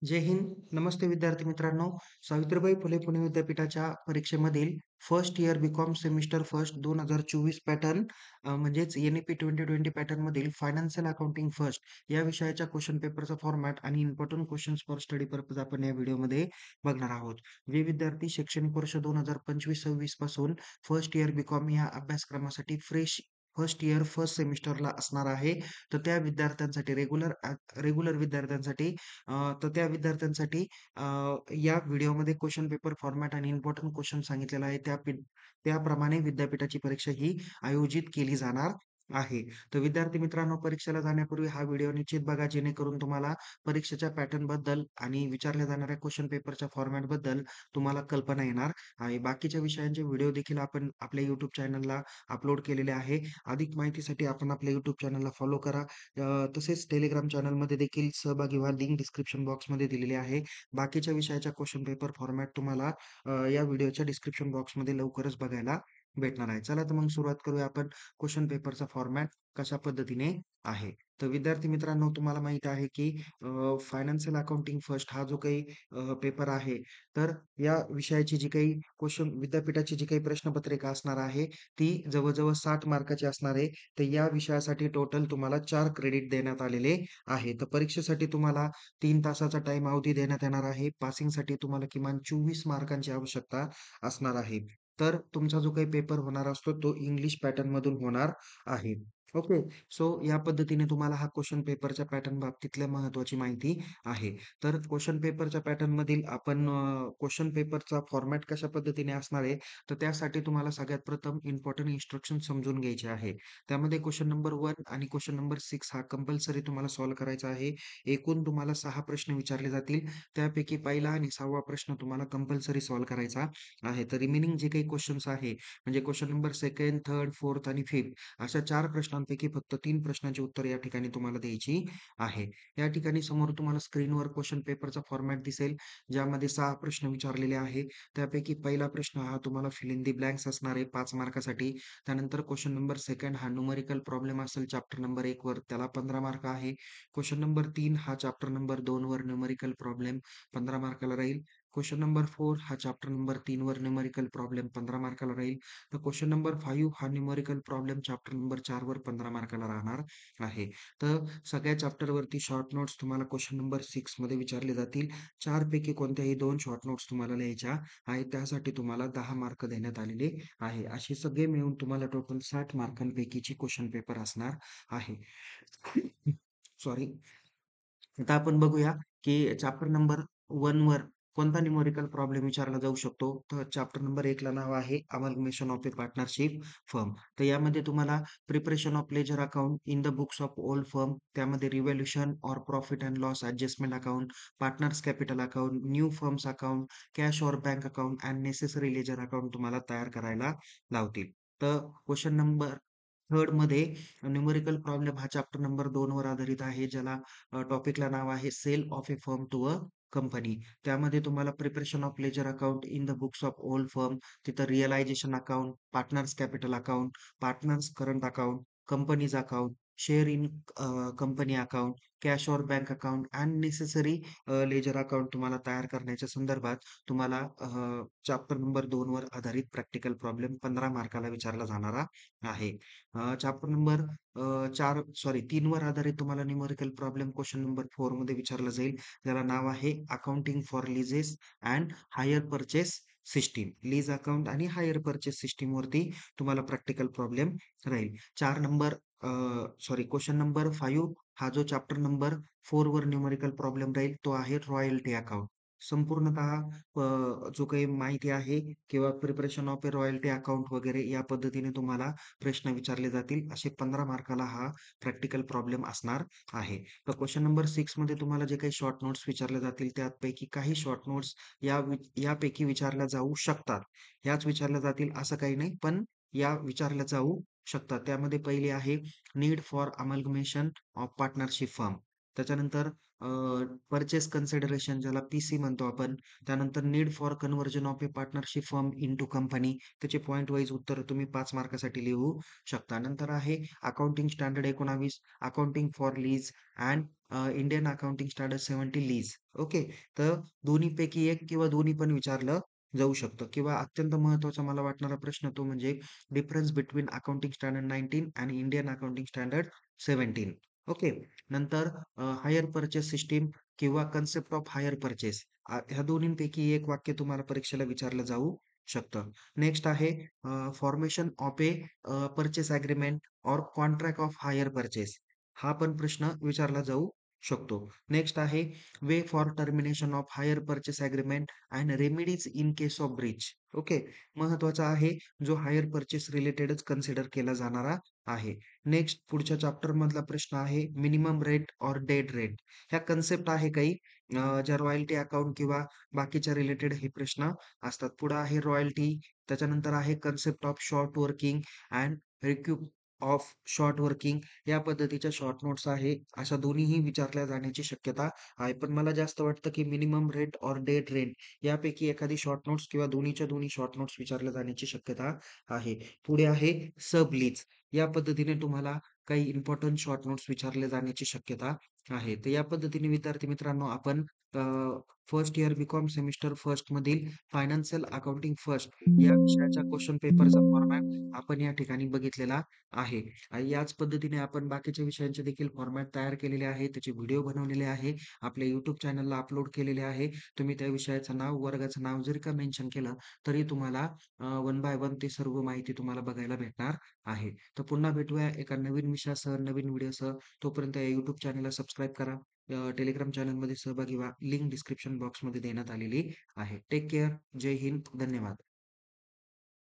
जय हिंद. नमस्ते विद्यार्थी मित्रांनो. सावित्रीबाई फुले पुणे विद्यापीठाच्या परीक्षेमधील first year B Com semester first 2024 pattern म्हणजेच एन-ई-पी 2020 पॅटर्नमधील फायनान्शियल अकाउंटिंग फर्स्ट या विषयाच्या क्वेश्चन पेपरचा फॉर्मॅट आणि important questions for study purpose आपण या व्हिडिओमध्ये बघणार आहोत. जे विद्यार्थी शैक्षणिक वर्ष 2025-26 पासून फर्स्ट इयर बी-कॉम या अभ्यासक्रमासाठी फ्रेश फर्स्ट इयर फर्स्ट सेमिस्टरला असणार आहे, तर त्या विद्यार्थ्यांसाठी रेग्युलर विद्यार्थ्यांसाठी तर त्या विद्यार्थ्यांसाठी या व्हिडिओमध्ये क्वेशन पेपर फॉर्मॅट आणि इम्पोर्टंट क्वेशन सांगितलेला आहे. त्याप्रमाणे विद्यापीठाची परीक्षा ही आयोजित केली जाणार आहे. तर विद्यार्थी मित्रांनो, परीक्षेला जाण्यापूर्वी हा व्हिडिओ निश्चित बघा, जेणेकरून तुम्हाला परीक्षेच्या पॅटर्नबद्दल आणि विचारल्या जाणाऱ्या क्वेशन पेपरच्या फॉर्मॅटबद्दल तुम्हाला कल्पना येणार आहे. बाकीच्या विषयांचे व्हिडिओ देखील आपण आपल्या YouTube चॅनलला अपलोड केलेले आहे. अधिक माहितीसाठी आपण आपल्या YouTube चॅनलला फॉलो करा. तसेच Telegram चॅनलमध्ये देखील सहभागी व्हा. लिंक डिस्क्रिप्शन बॉक्समध्ये दिलेली आहे. बाकीच्या विषयाच्या क्वेशन पेपर फॉर्मॅट तुम्हाला या व्हिडिओच्या डिस्क्रिप्शन बॉक्समध्ये लवकरच बघायला भेटणार आहे. चला तर मग सुरुवात करूया आपण क्वेशन पेपरचा फॉर्मॅट कशा पद्धतीने आहे. तर विद्यार्थी मित्रांनो, तुम्हाला माहीत आहे की फायनान्शियल अकाउंटिंग फर्स्ट हा जो काही पेपर आहे, तर या विषयाची जी काही क्वेशन विद्यापीठाची जी काही प्रश्नपत्रिका असणार आहे, ती जवळ-जवळ 60 मार्काची असणार आहे. तर या विषयासाठी टोटल तुम्हाला 4 क्रेडिट देण्यात आलेले आहे. तर परीक्षेसाठी तुम्हाला 3 तासाचा टाईम अवधी देण्यात येणार आहे. पासिंगसाठी तुम्हाला किमान 24 मार्कांची आवश्यकता असणार आहे. तर तुमचा जो काही पेपर होणार असतो तो इंग्लिश पॅटर्नमधून होणार आहे. ओके. सो या पद्धतीने तुम्हाला हा क्वेशन पेपरच्या पॅटर्न बाबतीतल्या महत्त्वाची माहिती आहे. तर क्वेशन पेपरच्या पॅटर्नमधील आपण क्वेशन पेपरचा फॉर्मॅट कशा पद्धतीने असणार आहे, तर त्यासाठी तुम्हाला सगळ्यात प्रथम इम्पोर्टंट इन्स्ट्रक्शन समजून घ्यायचे आहे. त्यामध्ये क्वेशन नंबर 1 आणि क्वेशन नंबर 6 हा कंपल्सरी तुम्हाला सॉल्व्ह करायचा आहे. एकूण तुम्हाला 6 प्रश्न विचारले जातील. त्यापैकी पहिला आणि 6वा प्रश्न तुम्हाला कंपल्सरी सॉल्व्ह करायचा आहे. तर रिमेनिंग जे काही क्वेशन्स आहे, म्हणजे question number 2nd, 3rd, 4th आणि 5th अशा 4 प्रश्नांपैकी फक्त 3 प्रश्नांची उत्तरे या ठिकाणी तुम्हाला द्यायची आहे. या ठिकाणी समोर तुम्हाला स्क्रीनवर क्वेशन पेपरचा फॉर्मॅट दिसेल, ज्यामध्ये 6 प्रश्न विचारलेले आहे. त्यापैकी पहिला प्रश्न हा तुम्हाला फिल इन द ब्लँक्स असणार आहे 5 मार्कासाठी. त्यानंतर क्वेशन नंबर 2nd हा न्यूमेरिकल प्रॉब्लेम असेल चॅप्टर नंबर 1 वर, त्याला 15 मार्क आहे. क्वेशन नंबर 3 हा चॅप्टर नंबर 2 वर न्यूमेरिकल प्रॉब्लेम 15 मार्काला राहील. क्वेशन नंबर 4 हा चॅप्टर नंबर 3 वर न्यूमेरिकल प्रॉब्लेम 15 मार्काला राहील. तर क्वेशन नंबर 5 हा न्यूमेरिकल प्रॉब्लेम चॅप्टर नंबर 4 वर 15 मार्काला राहणार आहे. तर सगळ्या चॅप्टरवरती शॉर्ट नोट्स तुम्हाला क्वेशन नंबर 6 मध्ये विचारले जातील. 4 पैकी कोणत्याही 2 शॉर्ट नोट्स तुम्हाला लिहायच्या आहेत. त्यासाठी तुम्हाला 10 मार्क देण्यात आलेले आहे. असे सगळे मिळून तुम्हाला टोटल 60 मार्कांपैकीची क्वेशन पेपर असणार आहे. सॉरी. आता आपण बघूया, की चॅप्टर नंबर 1 वर कोणता न्यूमेरिकल प्रॉब्लेम विचारला जाऊ शकतो. तर चॅप्टर नंबर 1 ला नाव आहे amalgamation of a partnership firm. तर यामध्ये तुम्हाला preparation of ledger account in the books of old firm, त्यामध्ये revaluation or profit and loss adjustment account, partners capital account, new firms account, cash or bank account and necessary ledger account तुम्हाला तयार करायला लावतील. तर question number 3rd मध्ये numerical problem हा chapter number 2 वर आधारित आहे, ज्याला टॉपिकला नाव आहे sale of a firm to a company. त्यामध्ये तुम्हाला preparation of ledger account in the books of old firm, तिथं realisation account, partners capital account, partners current account, companies account, share in company account, cash or bank account and necessary ledger account तुम्हाला तयार करण्याच्या संदर्भात तुम्हाला chapter number 2 वर आधारित practical problem 15 मार्काला विचारला जाणारा आहे. चॅप्टर नंबर 3 वर आधारित तुम्हाला न्यूमेरिकल प्रॉब्लेम क्वेश्चन नंबर 4 मध्ये विचारलं जाईल. त्याला नाव आहे accounting for leases and hire purchase system. Lease account आणि हायर पर्चेस सिस्टीम वरती तुम्हाला प्रॅक्टिकल प्रॉब्लेम राहील. 4 नंबर क्वेश्चन नंबर 5 हा जो चॅप्टर नंबर 4 वर न्यूमेरिकल प्रॉब्लेम राहील, तो आहे रॉयल्टी अकाउंट. संपूर्णतः जो काही माहिती आहे किंवा preparation of A royalty account वगैरे या पद्धतीने तुम्हाला प्रश्न विचारले जातील. असे 15 मार्काला हा प्रॅक्टिकल प्रॉब्लेम असणार आहे. तर क्वेशन नंबर 6 मध्ये तुम्हाला जे काही शॉर्ट नोट्स विचारले जातील, त्यापैकी काही शॉर्ट नोट्स यापैकी विचारल्या जाऊ शकतात. ह्याच विचारल्या जातील असं काही नाही, पण या विचारल्या जाऊ शकतात. त्यामध्ये पहिली आहे need for amalgamation of partnership firm. त्याच्यानंतर पर्चेस कन्सिडरेशन ज्याला पी-सी म्हणतो आपण. त्यानंतर need for conversion of a partnership firm into company. त्याचे पॉइंट वाईज उत्तर तुम्ही 5 मार्कासाठी लिहू शकता. नंतर आहे accounting standard 19, accounting for lease and Indian accounting standard 70 lease. Okay. तर दोन्हीपैकी एक किंवा दोन्ही पण विचारलं जाऊ शकतं किंवा अत्यंत महत्त्वाचा मला वाटणारा प्रश्न तो म्हणजे डिफरन्स बिटवीन अकाउंटिंग स्टँडर्ड 19 आणि इंडियन अकाउंटिंग स्टँडर्ड 17. ओके. नंतर हायर पर्चेस सिस्टम किंवा कन्सेप्ट ऑफ हायर पर्चेस ह्या दोन्हींपैकी एक वाक्य तुम्हाला परीक्षेला विचारलं जाऊ शकतं. नेक्स्ट आहे formation of a purchase agreement or contract of hire purchase. हा पण प्रश्न विचारला जाऊ शकतो. नेक्स्ट आहे way for termination of hire purchase agreement and remedies in case of breach. Okay. महत्त्वाचा आहे जो हायर पर्चेस रिलेटेडच कन्सिडर केला जाणारा आहे. नेक्स्ट पुढच्या चॅप्टर मधला प्रश्न आहे मिनिमम रेट और डेड रेट. ह्या कन्सेप्ट आहे काही ज्या रॉयल्टी अकाउंट किंवा बाकीच्या रिलेटेड हे प्रश्न असतात. पुढे आहे रॉयल्टी, त्याच्यानंतर आहे concept of short working and recoup of short working. या पद्धतीच्या शॉर्ट नोट्स आहे. अशा दोन्हीही विचारल्या जाण्याची शक्यता आहे. पण मला जास्त वाटतं की मिनिमम रेट और डेड रेट यापैकी एखादी शॉर्ट नोट्स किंवा दोन्हीच्या दोन्ही शॉर्ट नोट्स विचारल्या जाण्याची शक्यता आहे. पुढे आहे सब लीज. या पद्धतीने तुम्हाला काही इम्पोर्टंट शॉर्ट नोट्स विचारले जाण्याची शक्यता आहे. तर या पद्धतीने विद्यार्थी मित्रांनो आपण first year B Com semester first मधील फायनान्शियल अकाउंटिंग फर्स्ट या विषयाच्या क्वेश्चन पेपरचा फॉर्मॅट आपण या ठिकाणी बघितलेला आहे. आणि याच पद्धतीने आपण बाकीच्या विषयांचे देखील फॉर्मॅट तयार केलेले आहे. त्याचे व्हिडिओ बनवलेले आहे. आपल्या YouTube चॅनलला अपलोड केलेले आहे. तुम्ही त्या विषयाचं नाव, वर्गाचं नाव जरी का मेन्शन केलं, तरी तुम्हाला वन बाय वन ते सर्व माहिती तुम्हाला बघायला भेटणार आहे. तर पुन्हा भेटूया एका नवीन विषयासह, नवीन व्हिडिओसह. तोपर्यंत या YouTube चॅनलला सबस्क्राईब करा. टेलिग्राम चॅनलमध्ये सहभागी व्हा. लिंक डिस्क्रिप्शन बॉक्समध्ये देण्यात आलेली आहे. Take care. जय हिंद. धन्यवाद.